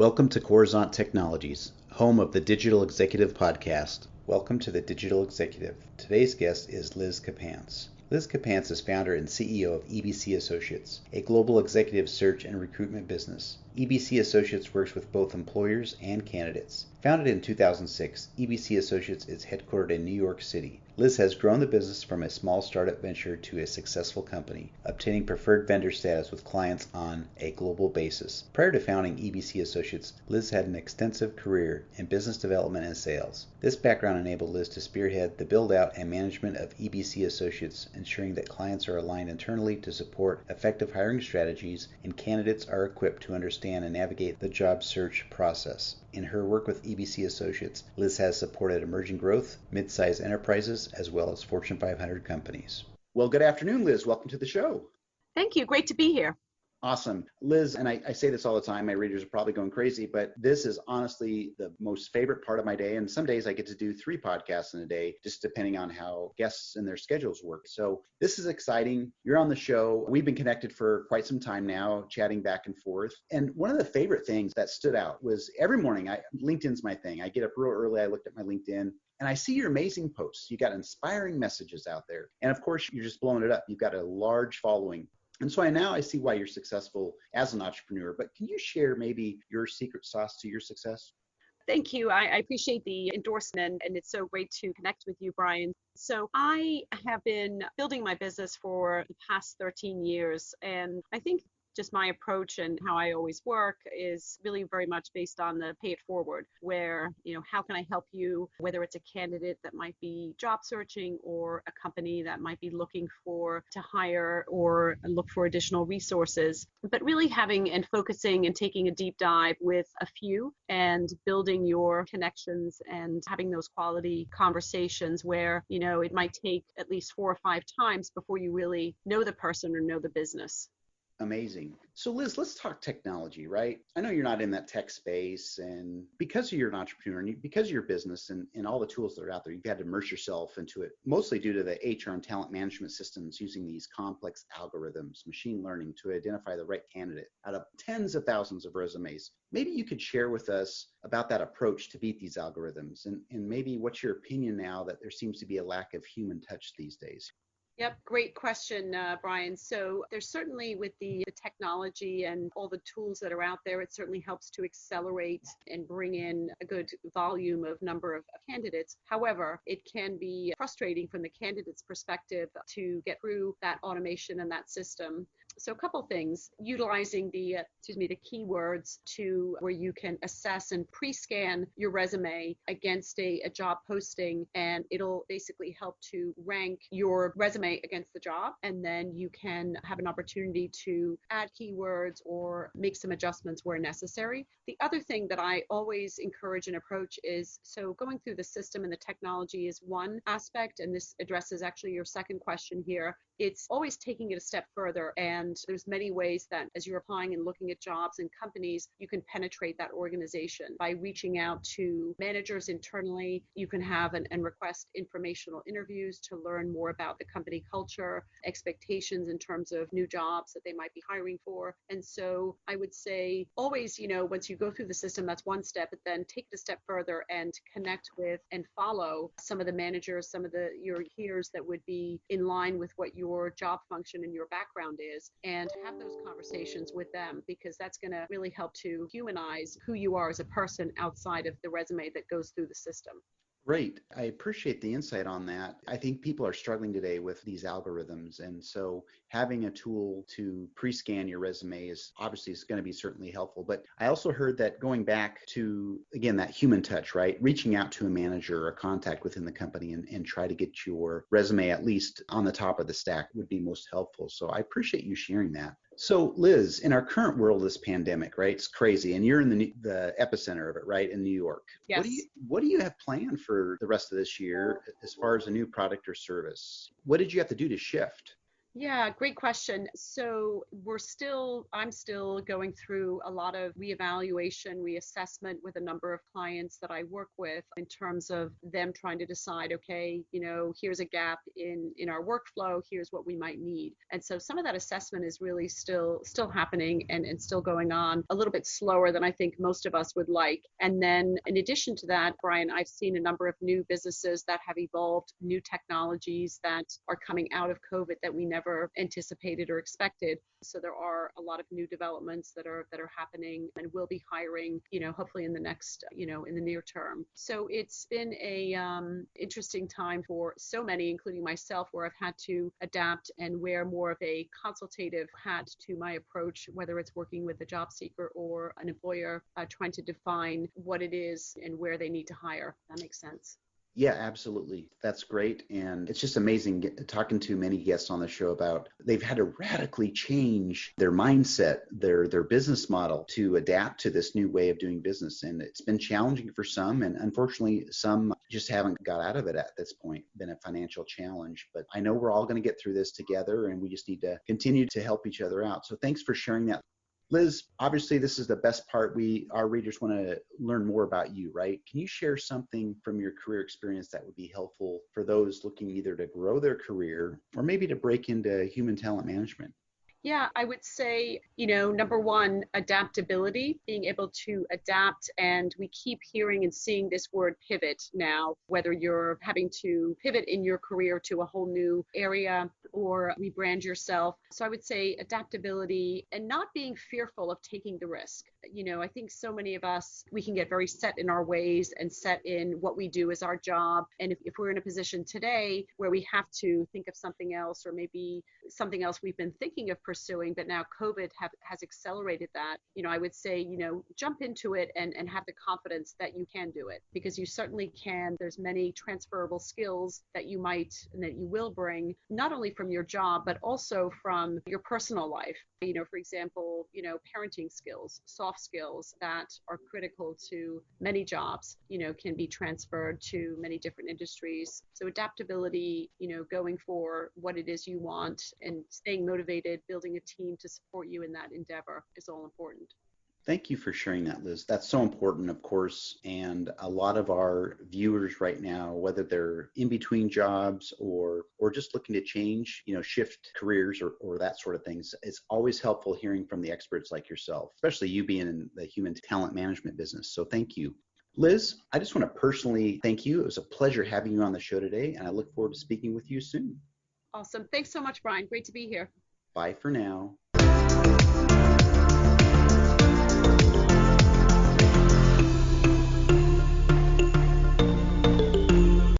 Welcome to Coruzant Technologies, home of the Digital Executive Podcast. Welcome to the Digital Executive. Today's guest is Liz Capants. Liz Capants is founder and CEO of EBC Associates, a global executive search and recruitment business. EBC Associates works with both employers and candidates. Founded in 2006, EBC Associates is headquartered in New York City. Liz has grown the business from a small startup venture to a successful company, obtaining preferred vendor status with clients on a global basis. Prior to founding EBC Associates, Liz had an extensive career in business development and sales. This background enabled Liz to spearhead the build-out and management of EBC Associates, ensuring that clients are aligned internally to support effective hiring strategies and candidates are equipped to understand and navigate the job search process. In her work with EBC Associates, Liz has supported emerging growth, mid-sized enterprises, as well as Fortune 500 companies. Well, good afternoon, Liz. Welcome to the show. Thank you. Great to be here. Awesome. Liz, and I say this all the time, my readers are probably going crazy, but this is honestly the most favorite part of my day. And some days I get to do 3 podcasts in a day, just depending on how guests and their schedules work. So this is exciting. You're on the show. We've been connected for quite some time now, chatting back and forth. And one of the favorite things that stood out was every morning, LinkedIn's my thing. I get up real early. I looked at my LinkedIn. And I see your amazing posts. You got inspiring messages out there. And of course, you're just blowing it up. You've got a large following. And so I see why you're successful as an entrepreneur, but can you share maybe your secret sauce to your success? Thank you. I appreciate the endorsement, and it's so great to connect with you, Brian. So I have been building my business for the past 13 years, and I think just my approach and how I always work is really very much based on the pay it forward, where, how can I help you, whether it's a candidate that might be job searching or a company that might be looking to hire or look for additional resources, but really having and focusing and taking a deep dive with a few and building your connections and having those quality conversations where, it might take at least 4 or 5 times before you really know the person or know the business. Amazing. So Liz, let's talk technology, right? I know you're not in that tech space, and because you're an entrepreneur and because of your business and all the tools that are out there, you've had to immerse yourself into it, mostly due to the HR and talent management systems using these complex algorithms, machine learning to identify the right candidate out of tens of thousands of resumes. Maybe you could share with us about that approach to beat these algorithms and maybe what's your opinion now that there seems to be a lack of human touch these days? Yep, great question, Brian. So there's certainly with the technology and all the tools that are out there, it certainly helps to accelerate and bring in a good volume of number of candidates. However, it can be frustrating from the candidate's perspective to get through that automation and that system. So a couple things, utilizing the keywords to where you can assess and pre-scan your resume against a job posting, and it'll basically help to rank your resume against the job. And then you can have an opportunity to add keywords or make some adjustments where necessary. The other thing that I always encourage and approach is, so going through the system and the technology is one aspect, and this addresses actually your second question here. It's always taking it a step further, and there's many ways that as you're applying and looking at jobs and companies, you can penetrate that organization by reaching out to managers internally. You can have and request informational interviews to learn more about the company culture, expectations in terms of new jobs that they might be hiring for. And so I would say always, once you go through the system, that's one step, but then take it a step further and connect with and follow some of the managers, some of your peers that would be in line with what your job function and your background is, and have those conversations with them, because that's going to really help to humanize who you are as a person outside of the resume that goes through the system. Great. I appreciate the insight on that. I think people are struggling today with these algorithms. And so having a tool to pre-scan your resume is going to be certainly helpful. But I also heard that going back to, again, that human touch, right? Reaching out to a manager or a contact within the company and try to get your resume at least on the top of the stack would be most helpful. So I appreciate you sharing that. So Liz, in our current world, this pandemic, right? It's crazy. And you're in the epicenter of it, right? In New York. Yes. What do you have planned for the rest of this year as far as a new product or service? What did you have to do to shift? Yeah, great question. So I'm still going through a lot of reevaluation, reassessment with a number of clients that I work with in terms of them trying to decide, okay, here's a gap in our workflow, here's what we might need. And so some of that assessment is really still happening and still going on a little bit slower than I think most of us would like. And then in addition to that, Brian, I've seen a number of new businesses that have evolved, new technologies that are coming out of COVID that we never anticipated or expected. So there are a lot of new developments that are happening, and we'll be hiring, hopefully in the next, in the near term. So it's been a interesting time for so many, including myself, where I've had to adapt and wear more of a consultative hat to my approach, whether it's working with a job seeker or an employer, trying to define what it is and where they need to hire. That makes sense. Yeah, absolutely. That's great. And it's just amazing talking to many guests on the show about they've had to radically change their mindset, their business model to adapt to this new way of doing business. And it's been challenging for some. And unfortunately, some just haven't got out of it at this point, been a financial challenge. But I know we're all going to get through this together, and we just need to continue to help each other out. So thanks for sharing that. Liz, obviously this is the best part. Our readers want to learn more about you, right? Can you share something from your career experience that would be helpful for those looking either to grow their career or maybe to break into human talent management? Yeah, I would say, number one, adaptability, being able to adapt. And we keep hearing and seeing this word pivot now, whether you're having to pivot in your career to a whole new area or rebrand yourself. So I would say adaptability and not being fearful of taking the risk. I think so many of us, we can get very set in our ways and set in what we do as our job. And if we're in a position today where we have to think of something else, or maybe something else we've been thinking of pursuing, but now COVID has accelerated that, I would say, jump into it and have the confidence that you can do it, because you certainly can. There's many transferable skills that you might and that you will bring, not only from your job, but also from your personal life. For example, parenting skills, soft skills that are critical to many jobs, can be transferred to many different industries. So adaptability, going for what it is you want and staying motivated, building a team to support you in that endeavor is all important. Thank you for sharing that, Liz. That's so important, of course. And a lot of our viewers right now, whether they're in between jobs or just looking to change, shift careers or that sort of things, it's always helpful hearing from the experts like yourself, especially you being in the human talent management business. So thank you. Liz, I just want to personally thank you. It was a pleasure having you on the show today, and I look forward to speaking with you soon. Awesome. Thanks so much, Brian. Great to be here. Bye for now.